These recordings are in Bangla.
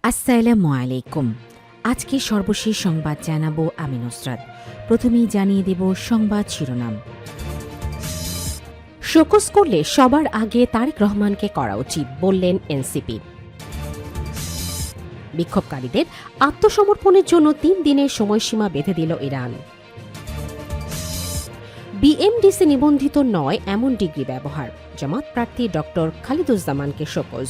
আসসালামু আলাইকুম। আজকে সর্বশেষ সংবাদ জানাবো আমি নুসরাত। প্রথমেই জানিয়ে দেব সংবাদ শিরোনাম। শোকজ করলে সবার আগে তারেক রহমানকে করা উচিত বললেন এনসিপি। বিক্ষোভকারীদের আত্মসমর্পণের জন্য 3 দিনের সময়সীমা বেঁধে দিল ইরান। বিএমডিসি নিবন্ধিত নয় এমন ডিগ্রি ব্যবহার, জামাত প্রার্থী ডক্টর খালিদুজ্জামানকে শোকজ।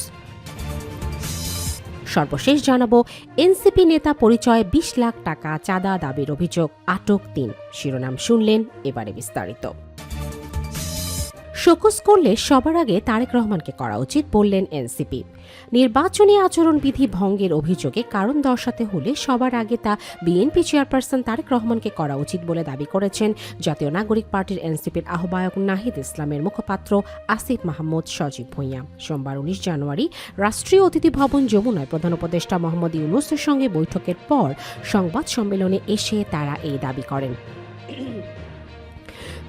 সর্বশেষ জানাবো এনসিপি নেতা পরিচয় 20 লাখ টাকা চাঁদা দাবির অভিযোগ, আটক 3। শিরোনাম শুনলেন, এবারে বিস্তারিত। শোকজ করলে সবার আগে তারেক রহমানকে করা উচিত বললেন এনসিপি। নির্বাচনী আচরণবিধি ভঙ্গের অভিযোগে কারণ দর্শাতে হলে সবার আগে তা বিএনপি চেয়ারপারসন তারেক রহমানকে করা উচিত বলে দাবি করেছেন জাতীয় নাগরিক পার্টির এনসিপির আহ্বায়ক নাহিদ ইসলামের মুখপাত্র আসিফ মাহমুদ সজীব ভূঁইয়া। সোমবার 19 জানুয়ারি রাষ্ট্রীয় অতিথি ভবন যমুনায় প্রধান উপদেষ্টা মোহাম্মদ ইউনূসের সঙ্গে বৈঠকের পর সংবাদ সম্মেলনে এসে তারা এই দাবি করেন।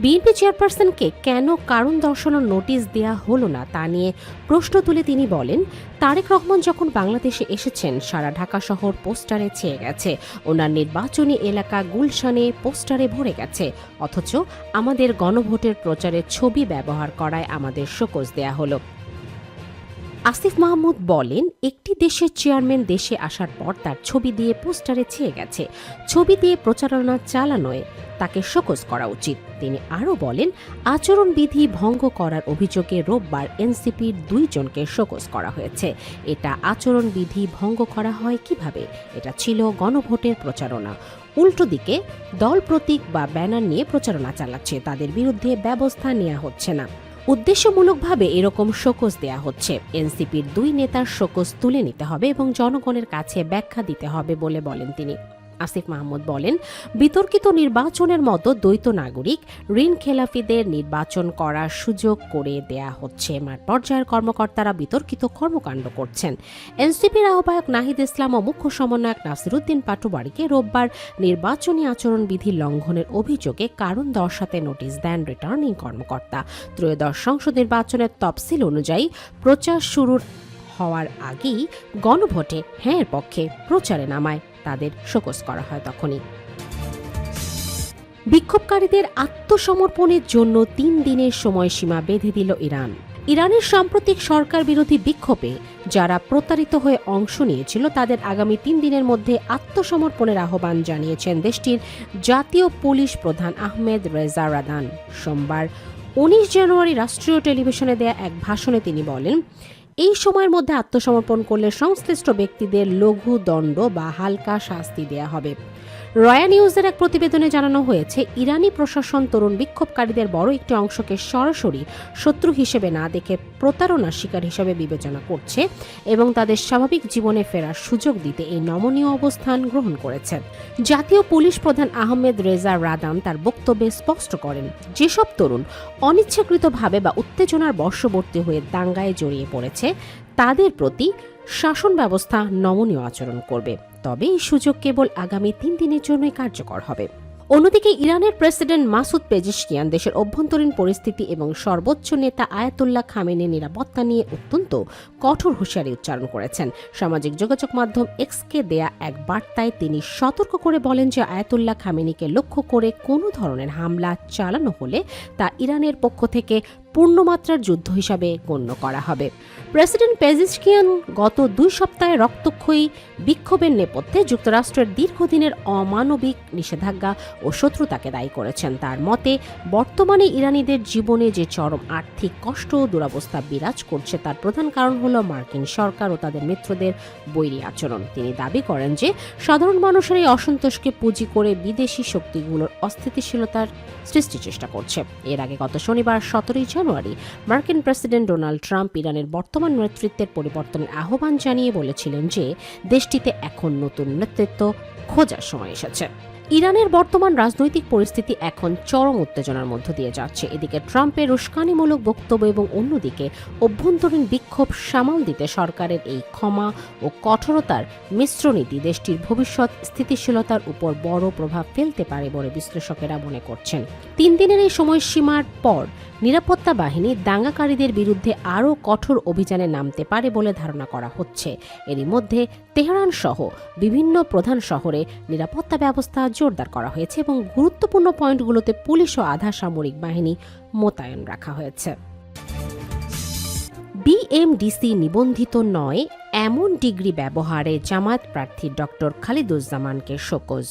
বিএনপি চেয়ারপারসনকে কেন কারণ দর্শানোর নোটিশ দেয়া হলো না তা নিয়ে প্রশ্ন তুলে তিনি বলেন, তারেক রহমান যখন বাংলাদেশে এসেছেন সারা ঢাকা শহর পোস্টারে ছেয়ে গেছে, ওনার নির্বাচনী এলাকা গুলশানে পোস্টারে ভরে গেছে, অথচ আমাদের গণভোটের প্রচারের ছবি ব্যবহার করায় আমাদের শোকজ দেয়া হলো। আসিফ মাহমুদ বলেন, একটি দেশের চেয়ারম্যান দেশে আসার পর তার ছবি দিয়ে পোস্টারে ছেয়ে গেছে, ছবি দিয়ে প্রচারণা চালানোয় তাকে শোকজ করা উচিত। তিনি আরও বলেন, আচরণবিধি ভঙ্গ করার অভিযোগে রোববার এনসিপির 2 জনকে শোকজ করা হয়েছে। এটা আচরণবিধি ভঙ্গ করা হয় কিভাবে? এটা ছিল গণভোটের প্রচারণা। উল্টো দিকে দল প্রতীক বা ব্যানার নিয়ে প্রচারণা চালাচ্ছে, তাদের বিরুদ্ধে ব্যবস্থা নেওয়া হচ্ছে না। উদ্দেশ্যমূলকভাবে এরকম শোকজ দেয়া হচ্ছে। এনসিপির 2 নেতার শোকজ তুলে নিতে হবে এবং জনগণের কাছে ব্যাখ্যা দিতে হবে বলে বলেন তিনি। আসিফ মাহমুদ বলেন, বিতর্কিত নির্বাচনের মতো দ্বৈত নাগরিক ঋণ খেলাফিদের নির্বাচন করার সুযোগ করে দেয়া হচ্ছে। মাঠ পর্যায়ের কর্মকর্তারা বিতর্কিত কর্মকাণ্ড করছেন। এনসিপির আহ্বায়ক নাহিদ ইসলাম ও মুখ্য সমন্বয়ক নাসিরুদ্দিন পাটোয়ারীকে রোববার নির্বাচনী আচরণবিধি লঙ্ঘনের অভিযোগে কারণ দর্শাতে নোটিশ দেন রিটার্নিং কর্মকর্তা। ত্রয়োদশ সংসদ নির্বাচনের তফসিল অনুযায়ী প্রচার শুরুর হওয়ার আগেই গণভোটে হ্যাঁর পক্ষে প্রচারে নামায় তাদের শোকজ করা হয়। তখনই বিক্ষোভকারীদের আত্মসমর্পণের জন্য 3 দিনের সময়সীমা বেঁধে দিল ইরান। ইরানের সাম্প্রতিক সরকার বিরোধী বিক্ষোভে যারা প্রতারিত হয়ে অংশ নিয়েছিল তাদের আগামী 3 দিনের মধ্যে আত্মসমর্পণের আহ্বান জানিয়েছেন দেশটির জাতীয় পুলিশ প্রধান আহমেদ রেজা রাদান। সোমবার 19 জানুয়ারি রাষ্ট্রীয় টেলিভিশনে দেয়া এক ভাষণে তিনি বলেন, এই সময়ের মধ্যে আত্মসমর্পণ করলে সংশ্লিষ্ট ব্যক্তিদের লঘু দণ্ড বা হালকা শাস্তি দেয়া হবে। রয়া নিউজের এক প্রতিবেদনে জানানো হয়েছে, ইরানি প্রশাসন তরুণ বিক্ষোভকারীদের বড় একটি অংশকে সরাসরি শত্রু হিসেবে না দেখে প্রতারণার শিকার হিসেবে বিবেচনা করছে এবং তাদের স্বাভাবিক জীবনে ফেরার সুযোগ দিতে এই নমনীয় অবস্থান গ্রহণ করেছে। জাতীয় পুলিশ প্রধান আহমেদ রেজা রাদান তার বক্তব্যে স্পষ্ট করেন, যেসব তরুণ অনিচ্ছাকৃতভাবে বা উত্তেজনার বশবর্তী হয়ে দাঙ্গায় জড়িয়ে পড়েছে তাদের প্রতি শাসন ব্যবস্থা নমনীয় আচরণ করবে, তবে এই সুযোগ কেবল আগামী 3 দিনের জন্যই কার্যকর হবে। অন্যদিকে ইরানের প্রেসিডেন্ট মাসুদ পেজিশকিয়ান দেশের অভ্যন্তরীণ পরিস্থিতি এবং সর্বোচ্চ নেতা আয়াতুল্লাহ খামেনির নিরাপত্তা নিয়ে অত্যন্ত কঠোর হুঁশিয়ারি উচ্চারণ করেছেন। সামাজিক যোগাযোগ মাধ্যম এক্সকে দেয়া এক বার্তায় তিনি সতর্ক করে বলেন যে আয়াতুল্লাহ খামেনিকে লক্ষ্য করে কোনো ধরনের হামলা চালানো হলে তা ইরানের পক্ষ থেকে পূর্ণমাত্রার যুদ্ধ হিসাবে গণ্য করা হবে। প্রেসিডেন্ট পেজিশকিয়ান গত 2 সপ্তাহে রক্তক্ষয়ী বিক্ষোভের নেপথ্যে যুক্তরাষ্ট্রের দীর্ঘদিনের অমানবিক নিষেধাজ্ঞা ও শত্রুতাকে দায়ী করেছেন। তার মতে, বর্তমানে ইরানিদের জীবনে যে চরম আর্থিক কষ্ট ও দুরবস্থা বিরাজ করছে তার প্রধান কারণ হল মার্কিন সরকার ও তাদের মিত্রদের বৈরী আচরণ। তিনি দাবি করেন যে সাধারণ মানুষের এই অসন্তোষকে পুঁজি করে বিদেশি শক্তিগুলোর অস্থিতিশীলতার সৃষ্টির চেষ্টা করছে। এর আগে গত শনিবার 17 জানুয়ারি মার্কিন প্রেসিডেন্ট ডোনাল্ড ট্রাম্প ইরানের বর্তমান নেতৃত্বের পরিবর্তনের আহ্বান জানিয়ে বলেছিলেন যে দেশটিতে এখন নতুন নেতৃত্ব খোঁজার সময় এসেছে। ইরানের বর্তমান রাজনৈতিক পরিস্থিতি এখন চরম উত্তেজনার মধ্য দিয়ে যাচ্ছে। এদিকে ট্রাম্পের উস্কানিমূলক বক্তব্য এবং অন্যদিকে অভ্যন্তরীণ বিক্ষোভ সামাল দিতে সরকারের এই ক্ষমা ও কঠোরতার মিশ্র নীতি দেশটির ভবিষ্যৎ স্থিতিশীলতার উপর বড় প্রভাব ফেলতে পারে বলে বিশ্লেষকেরা মনে করছেন। 3 দিনের এই সময়সীমার পর নিরাপত্তা বাহিনী দাঙ্গাকারীদের বিরুদ্ধে আরও কঠোর অভিযানে নামতে পারে বলে ধারণা করা হচ্ছে। এরই মধ্যে তেহরান সহ বিভিন্ন প্রধান শহরে নিরাপত্তা ব্যবস্থা জোরদার করা হয়েছে এবং গুরুত্বপূর্ণ পয়েন্টগুলোতে পুলিশ ও আধা সামরিক বাহিনী মোতায়েন রাখা হয়েছে। বিএমডিসি নিবন্ধিত নয় এমন ডিগ্রি ব্যবহারে জামায়াত প্রার্থী ডক্টর খালিদুজ্জামানকে শোকজ।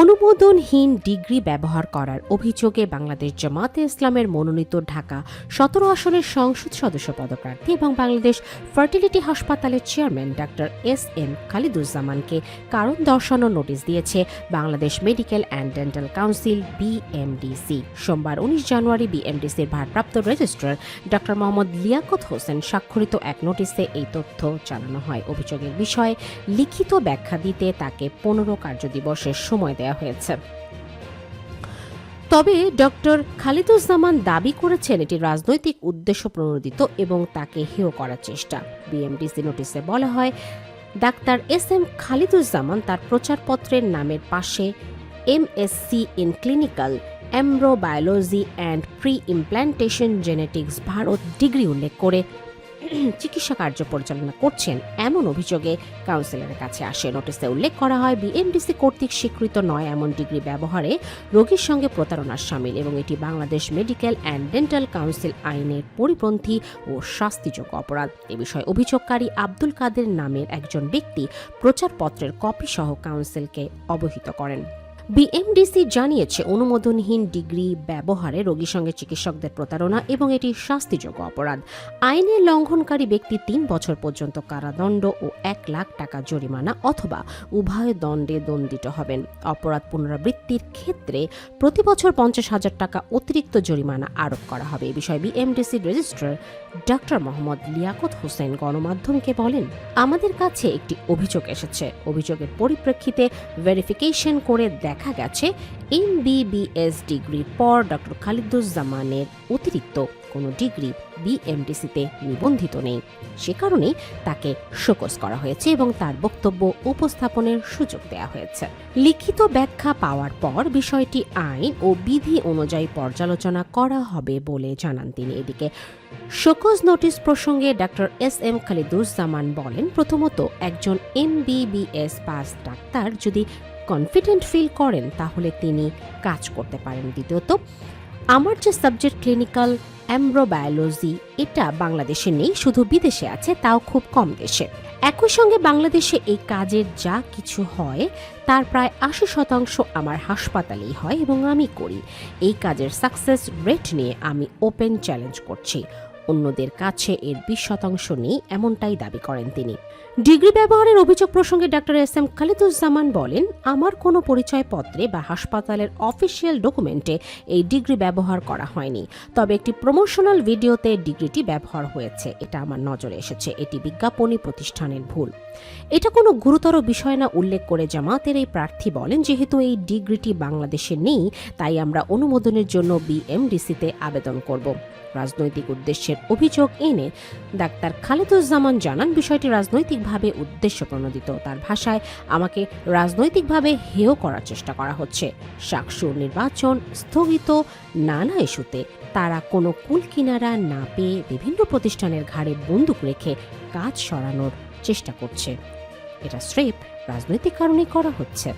অনুমোদনহীন ডিগ্রি ব্যবহার করার অভিযোগে বাংলাদেশ জামায়াতে ইসলামের মনোনীত ঢাকা 17 আসনের সংসদ সদস্য পদপ্রার্থী এবং বাংলাদেশ ফার্টিলিটি হাসপাতালের চেয়ারম্যান ডাক্তার এস.এম. খালিদুজ্জামানকে কারণ দর্শানোর নোটিশ দিয়েছে Bangladesh medical and dental council BMDC. সোমবার 19 জানুয়ারি বিএমডিসির ভারপ্রাপ্ত রেজিস্ট্রার ডক্টর মোহাম্মদ লিয়াকত হোসেন স্বাক্ষরিত এক নোটিশে এই তথ্য জানানো হয়। অভিযোগের বিষয়ে লিখিত ব্যাখ্যা দিতে তাকে 15 কার্যদিবসের সময় দেওয়া হয়েছে। তবে ডক্টর খালিদুজ্জামান দাবি করেছেন এটি রাজনৈতিক উদ্দেশ্য প্রণোদিত এবং তাকে হেয় করার চেষ্টা। বিএমডিসি নোটিশে বলা হয়, ডাক্তার এস.এম. খালিদুজ্জামান তার প্রচারপত্রের নামের পাশে MSc in clinical embryology and pre implantation genetics ভারত ডিগ্রি উল্লেখ করে চিকিৎসা কার্য পরিচালনা করছেন এমন অভিযোগে কাউন্সিলরের কাছে আসে। নোটিশে উল্লেখ করা হয়, বিএমডিসি কর্তৃক স্বীকৃত নয় এমন ডিগ্রি ব্যবহারে রোগীর সঙ্গে প্রতারণার শামিল এবং এটি Bangladesh medical and dental council আইনের পরিপন্থী ও শাস্তিযোগ্য অপরাধ। এ বিষয়ে অভিযোগকারী আব্দুল কাদের নামের একজন ব্যক্তি প্রচারপত্রের কপি সহ কাউন্সিলকে অবহিত করেন। বিএমডিসি জানিয়েছে অনুমোদনহীন ডিগ্রি ব্যবহারে রোগীর সঙ্গে চিকিৎসকদের প্রতারণা এবং এটি শাস্তিযোগ্য অপরাধ। আইনের লঙ্ঘনকারী ব্যক্তি 3 বছর পর্যন্ত কারাদণ্ড ও 1 লাখ টাকা জরিমানা অথবা উভয় দণ্ডে দণ্ডিত হবেন। অপরাধ পুনরাবৃত্তির ক্ষেত্রে প্রতি বছর 50,000 টাকা অতিরিক্ত জরিমানা আরোপ করা হবে। এ বিষয়ে বিএমডিসির রেজিস্ট্রার ডক্টর মোহাম্মদ লিয়াকত হোসেন গণমাধ্যমকে বলেন, আমাদের কাছে একটি অভিযোগ এসেছে। অভিযোগের পরিপ্রেক্ষিতে ভেরিফিকেশন করে দেখা গেছে এমবিবিএস ডিগ্রির পর ডক্টর খালিদুজ্জামানের অতিরিক্ত কোনো ডিগ্রি বিএমডিসিতে নিবন্ধিত নেই। সে কারণেই তাকে শোকজ করা হয়েছে এবং তার বক্তব্য উপস্থাপনের সুযোগ দেওয়া হয়েছে। লিখিত ব্যাখ্যা পাওয়ার পর বিষয়টি আইন ও বিধি অনুযায়ী পর্যালোচনা করা হবে বলে জানান তিনি। এদিকে শোকজ নোটিশ প্রসঙ্গে ডক্টর এস.এম. খালিদুজ্জামান বলেন, প্রথমত একজন এমবিবিএস পাস ডাক্তার যদি কনফিডেন্ট ফিল করেন তাহলে তিনি কাজ করতে পারেন। দ্বিতীয়ত, আমার যে সাবজেক্ট ক্লিনিক্যাল এমব্রোবায়োলজি এটা বাংলাদেশে নেই, শুধু বিদেশে আছে, তাও খুব কম দেশে। একই সঙ্গে বাংলাদেশে এই কাজের যা কিছু হয় তার প্রায় 80% আমার হাসপাতালেই হয় এবং আমি করি। এই কাজের সাকসেস রেট নিয়ে আমি ওপেন চ্যালেঞ্জ করছি। অন্যদের কাছে এর 20% নেই, এমনটাই দাবি করেন তিনি। ডিগ্রি ব্যবহারের অভিযোগ প্রসঙ্গে ডক্টর এস.এম. খালিদুজ্জামান বলেন, আমার কোনো পরিচয়পত্রে বা হাসপাতালের অফিসিয়াল ডকুমেন্টে এই ডিগ্রি ব্যবহার করা হয়নি। তবে একটি প্রমোশনাল ভিডিওতে ডিগ্রিটি ব্যবহার হয়েছে, এটা আমার নজরে এসেছে। এটি বিজ্ঞাপনী প্রতিষ্ঠানের ভুল। এটা কোনো গুরুতর বিষয় না উল্লেখ করে জামায়াতের এই প্রার্থী বলেন, যেহেতু এই ডিগ্রিটি বাংলাদেশে নেই তাই আমরা অনুমোদনের জন্য বিএমডিসিতে আবেদন করব। রাজনৈতিক উদ্দেশ্যের অভিযোগ এনে ডাক্তার খালিদুজ্জামান জানান, বিষয়টি রাজনৈতিকভাবে উদ্দেশ্য প্রণোদিত। তার ভাষায়, আমাকে রাজনৈতিকভাবে হেয় করার চেষ্টা করা হচ্ছে। শাকসুর নির্বাচন স্থগিত নানা ইস্যুতে তারা কোনো কুল কিনারা না পেয়ে বিভিন্ন প্রতিষ্ঠানের ঘাড়ে বন্দুক রেখে কাজ সরানোর চেষ্টা করছে। এটা স্রেফ রাজনৈতিক কারণে করা হচ্ছে।